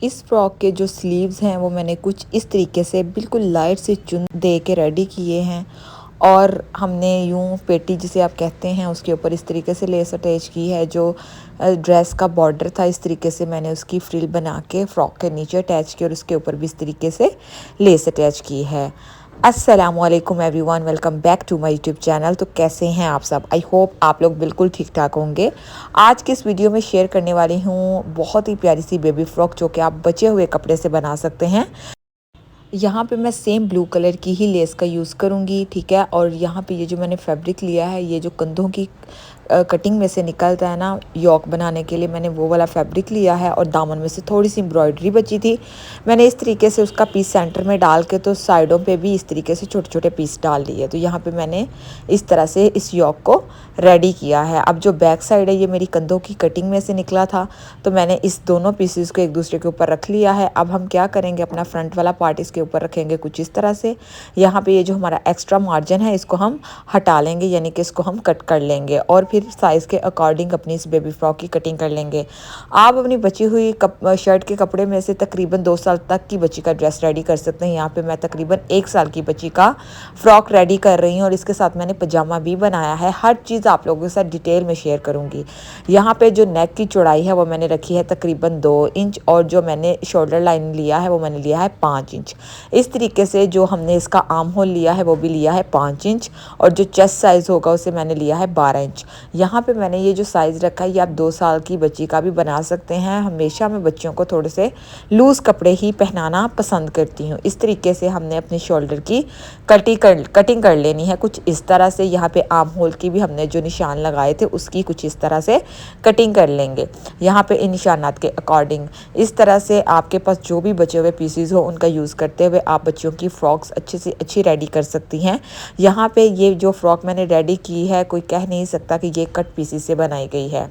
इस फ्रॉक के जो स्लीव्स हैं वो मैंने कुछ इस तरीके से बिल्कुल लाइट से चुन दे के रेडी किए हैं और हमने यूं पेटी जिसे आप कहते हैं उसके ऊपर इस तरीके से लेस अटैच की है। जो ड्रेस का बॉर्डर था इस तरीके से मैंने उसकी फ्रिल बना के फ्रॉक के नीचे अटैच की और उसके ऊपर भी इस तरीके से लेस अटैच की है। अस्सलामुअलैकुम everyone, welcome back to my YouTube channel. तो कैसे हैं आप सब? आई होप आप लोग बिल्कुल ठीक ठाक होंगे। आज की इस वीडियो में शेयर करने वाली हूँ बहुत ही प्यारी सी बेबी फ्रॉक जो कि आप बचे हुए कपड़े से बना सकते हैं। यहाँ पे मैं सेम ब्लू कलर की ही लेस का यूज़ करूँगी, ठीक है। और यहाँ पे ये जो मैंने फैब्रिक लिया है, ये जो कंधों की कटिंग में से निकलता है ना योक बनाने के लिए, मैंने वो वाला फैब्रिक लिया है। और दामन में से थोड़ी सी एम्ब्रॉयडरी बची थी, मैंने इस तरीके से उसका पीस सेंटर में डाल के तो साइडों पे भी इस तरीके से छोटे छोटे पीस डाल लिए। तो यहाँ पे मैंने इस तरह से इस योक को रेडी किया है। अब जो बैक साइड है ये मेरी कंधों की कटिंग में से निकला था, तो मैंने इस दोनों पीसेस को एक दूसरे के ऊपर रख लिया है। अब हम क्या करेंगे, अपना फ्रंट वाला पार्ट इसके ऊपर रखेंगे कुछ इस तरह से। यहाँ पे ये जो हमारा एक्स्ट्रा मार्जिन है इसको हम हटा लेंगे, यानी कि इसको हम कट कर लेंगे और फिर साइज़ के अकॉर्डिंग अपनी इस बेबी फ्रॉक की कटिंग कर लेंगे। आप अपनी बची हुई शर्ट के कपड़े में से तकरीबन 2 साल तक की बच्ची का ड्रेस रेडी कर सकते हैं। यहाँ पे मैं तकरीबन 1 साल की बच्ची का फ्रॉक रेडी कर रही हूँ और इसके साथ मैंने पजामा भी बनाया है। हर चीज़ आप लोगों के साथ डिटेल में शेयर करूँगी। यहाँ पे जो नेक की चौड़ाई है वो मैंने रखी है तकरीबन 2 इंच और जो मैंने शोल्डर लाइन लिया है वो मैंने लिया है 5 इंच। इस तरीके से जो हमने इसका आर्म होल लिया है वो भी लिया है 5 इंच और जो चेस्ट साइज़ होगा उसे मैंने लिया है 12 इंच। यहाँ पे मैंने ये जो साइज़ रखा है ये आप 2 साल की बच्ची का भी बना सकते हैं। हमेशा मैं बच्चियों को थोड़े से लूज़ कपड़े ही पहनाना पसंद करती हूँ। इस तरीके से हमने अपने शोल्डर की कटिंग कर लेनी है कुछ इस तरह से। यहाँ पे आर्म होल की भी हमने जो निशान लगाए थे उसकी कुछ इस तरह से कटिंग कर लेंगे। यहाँ पे इन निशानात के अकॉर्डिंग इस तरह से आपके पास जो भी बचे हुए पीसीज हो उनका यूज़ करते हुए आप बच्चियों की फ्रॉक्स अच्छे से अच्छी रेडी कर सकती हैं। यहाँ पे ये जो फ्रॉक मैंने रेडी की है कोई कह नहीं सकता कि ये कट पीसीज से बनाई गई है।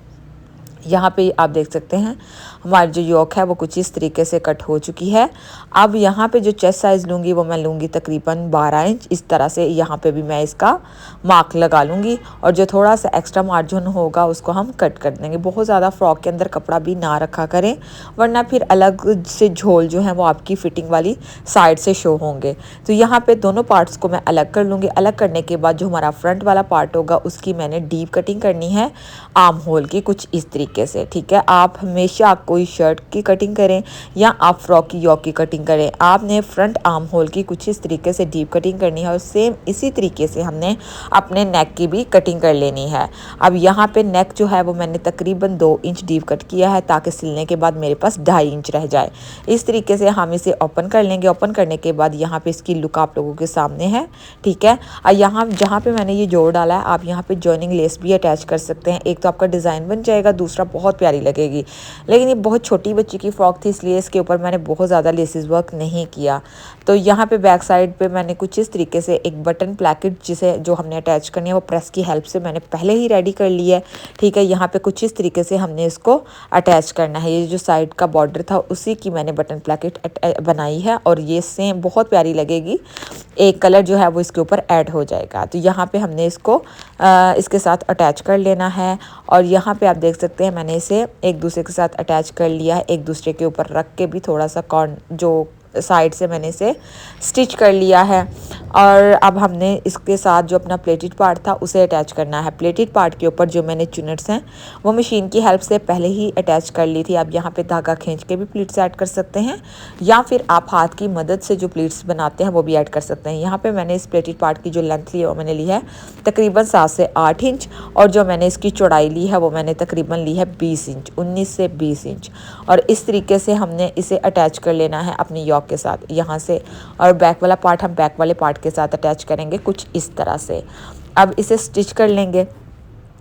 यहाँ पे आप देख सकते हैं हमारी जो योक है वो कुछ इस तरीके से कट हो चुकी है। अब यहाँ पे जो चेस्ट साइज़ लूँगी वो मैं लूँगी तकरीबन 12 इंच। इस तरह से यहाँ पे भी मैं इसका मार्क लगा लूँगी और जो थोड़ा सा एक्स्ट्रा मार्जिन होगा उसको हम कट कर देंगे। बहुत ज़्यादा फ्रॉक के अंदर कपड़ा भी ना रखा करें वरना फिर अलग से झोल जो है वो आपकी फिटिंग वाली साइड से शो होंगे। तो यहाँ पे दोनों पार्ट्स को मैं अलग कर लूँगी। अलग करने के बाद जो हमारा फ्रंट वाला पार्ट होगा उसकी मैंने डीप कटिंग करनी है आर्म होल की कुछ इस तरीके से, ठीक है। आप हमेशा कोई शर्ट की कटिंग करें या आप फ्रॉक की योक की कटिंग करें, आपने फ्रंट आर्म होल की कुछ इस तरीके से डीप कटिंग करनी है और सेम इसी तरीके से हमने अपने नेक की भी कटिंग कर लेनी है। अब यहाँ पे नेक जो है वो मैंने तकरीबन 2 इंच डीप कट किया है ताकि सिलने के बाद मेरे पास 2.5 इंच रह जाए। इस तरीके से हम इसे ओपन कर लेंगे। ओपन करने के बाद यहाँ पे इसकी लुक आप लोगों के सामने है, ठीक है। और यहाँ जहाँ पे मैंने ये जोड़ डाला है आप यहाँ पे जॉइनिंग लेस भी अटैच कर सकते हैं। एक तो आपका डिज़ाइन बन जाएगा, दूसरा बहुत प्यारी लगेगी। लेकिन ये बहुत छोटी बच्ची की फ्रॉक थी इसलिए इसके ऊपर मैंने बहुत ज़्यादा लेसेस वर्क नहीं किया। तो यहाँ पे बैक साइड पे मैंने कुछ इस तरीके से एक बटन प्लेकेट जिसे जो हमने अटैच करनी है वो प्रेस की हेल्प से मैंने पहले ही रेडी कर ली है, ठीक है। यहाँ पे कुछ इस तरीके से हमने इसको अटैच करना है। ये जो साइड का बॉर्डर था उसी की मैंने बटन प्लेकेट बनाई है और ये सेम बहुत प्यारी लगेगी। एक कलर जो है वो इसके ऊपर ऐड हो जाएगा। तो यहाँ पे हमने इसको इसके साथ अटैच कर लेना है और यहाँ पे आप देख सकते हैं मैंने इसे एक दूसरे के साथ अटैच कर लिया है। एक दूसरे के ऊपर रख के भी थोड़ा सा जो साइड से मैंने इसे स्टिच कर लिया है। और अब हमने इसके साथ जो अपना प्लेटेड पार्ट था उसे अटैच करना है। प्लेटेड पार्ट के ऊपर जो मैंने चुनट्स हैं वो मशीन की हेल्प से पहले ही अटैच कर ली थी। आप यहाँ पे धागा खींच के भी प्लीट्स ऐड कर सकते हैं या फिर आप हाथ की मदद से जो प्लीट्स बनाते हैं वो भी ऐड कर सकते हैं। यहाँ पे मैंने इस प्लेटेड पार्ट की जो लेंथ ली है वो मैंने ली है तकरीबन 7 से 8 इंच और जो मैंने इसकी चौड़ाई ली है वो मैंने तकरीबन ली है 20 इंच, 19 से 20 इंच। और इस तरीके से हमने इसे अटैच कर लेना है अपनी योक के साथ यहाँ से। और बैक वाला पार्ट हम बैक वाले पार्ट के साथ अटैच करेंगे कुछ इस तरह से। अब इसे स्टिच कर लेंगे।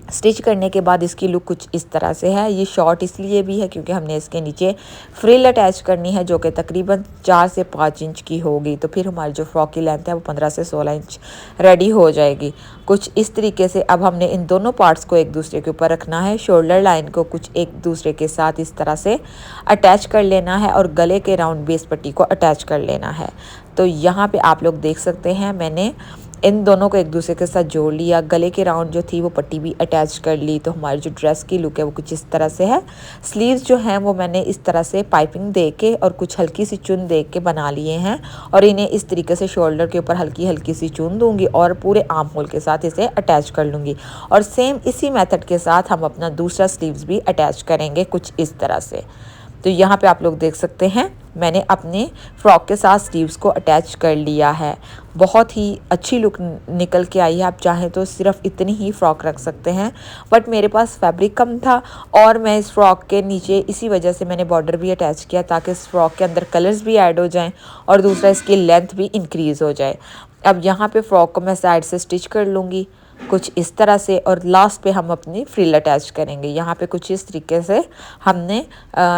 स्टिच करने के बाद इसकी लुक कुछ इस तरह से है। ये शॉर्ट इसलिए भी है क्योंकि हमने इसके नीचे फ्रिल अटैच करनी है जो कि तकरीबन 4 से 5 इंच की होगी। तो फिर हमारी जो फ्रॉक की लेंथ है वो 15 से 16 इंच रेडी हो जाएगी कुछ इस तरीके से। अब हमने इन दोनों पार्ट्स को एक दूसरे के ऊपर रखना है। शोल्डर लाइन को कुछ एक दूसरे के साथ इस तरह से अटैच कर लेना है और गले के राउंड बेस पट्टी को अटैच कर लेना है। तो यहाँ पे आप लोग देख सकते हैं मैंने इन दोनों को एक दूसरे के साथ जोड़ लिया। गले के राउंड जो थी वो पट्टी भी अटैच कर ली। तो हमारी जो ड्रेस की लुक है वो कुछ इस तरह से है। स्लीव्स जो हैं वो मैंने इस तरह से पाइपिंग दे के और कुछ हल्की सी चुन दे के बना लिए हैं और इन्हें इस तरीके से शोल्डर के ऊपर हल्की हल्की सी चुन दूंगी और पूरे आर्म होल के साथ इसे अटैच कर लूँगी। और सेम इसी मेथड के साथ हम अपना दूसरा स्लीव्स भी अटैच करेंगे कुछ इस तरह से। तो यहाँ पे आप लोग देख सकते हैं मैंने अपने फ्रॉक के साथ स्लीव्स को अटैच कर लिया है। बहुत ही अच्छी लुक निकल के आई है। आप चाहें तो सिर्फ इतनी ही फ्रॉक रख सकते हैं, बट मेरे पास फैब्रिक कम था और मैं इस फ्रॉक के नीचे इसी वजह से मैंने बॉर्डर भी अटैच किया ताकि इस फ्रॉक के अंदर कलर्स भी ऐड हो जाएं और दूसरा इसकी लेंथ भी इंक्रीज़ हो जाए। अब यहाँ पे फ्रॉक को मैं साइड से स्टिच कर लूँगी कुछ इस तरह से और लास्ट पे हम अपनी फ्रिल अटैच करेंगे। यहाँ पे कुछ इस तरीके से हमने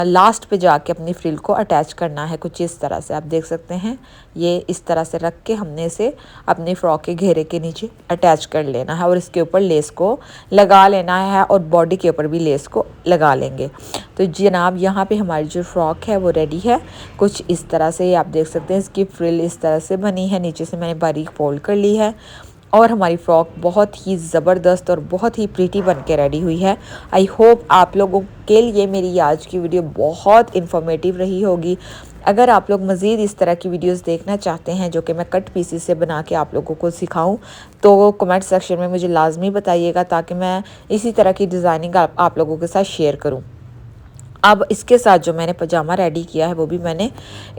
लास्ट पे जाके अपनी फ्रिल को अटैच करना है कुछ इस तरह से। आप देख सकते हैं ये इस तरह से रख के हमने इसे अपनी फ्रॉक के घेरे के नीचे अटैच कर लेना है और इसके ऊपर लेस को लगा लेना है और बॉडी के ऊपर भी लेस को लगा लेंगे। तो जनाब यहाँ पे हमारी जो फ्रॉक है वो रेडी है कुछ इस तरह से। आप देख सकते हैं इसकी फ्रिल इस तरह से बनी है, नीचे से मैंने बारीक फोल्ड कर ली है और हमारी फ्रॉक बहुत ही ज़बरदस्त और बहुत ही प्रीटी बन के रेडी हुई है। आई होप आप लोगों के लिए मेरी आज की वीडियो बहुत इन्फॉर्मेटिव रही होगी। अगर आप लोग मज़ीद इस तरह की वीडियोस देखना चाहते हैं जो कि मैं कट पीसेस से बना के आप लोगों को सिखाऊं तो कमेंट सेक्शन में मुझे लाजमी बताइएगा ताकि मैं इसी तरह की डिज़ाइनिंग आप लोगों के साथ शेयर करूँ। अब इसके साथ जो मैंने पजामा रेडी किया है वो भी मैंने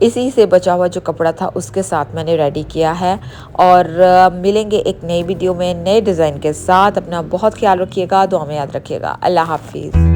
इसी से बचा हुआ जो कपड़ा था उसके साथ मैंने रेडी किया है। और मिलेंगे एक नई वीडियो में नए डिज़ाइन के साथ। अपना बहुत ख्याल रखिएगा, दुआ में याद रखिएगा। अल्लाह हाफिज़।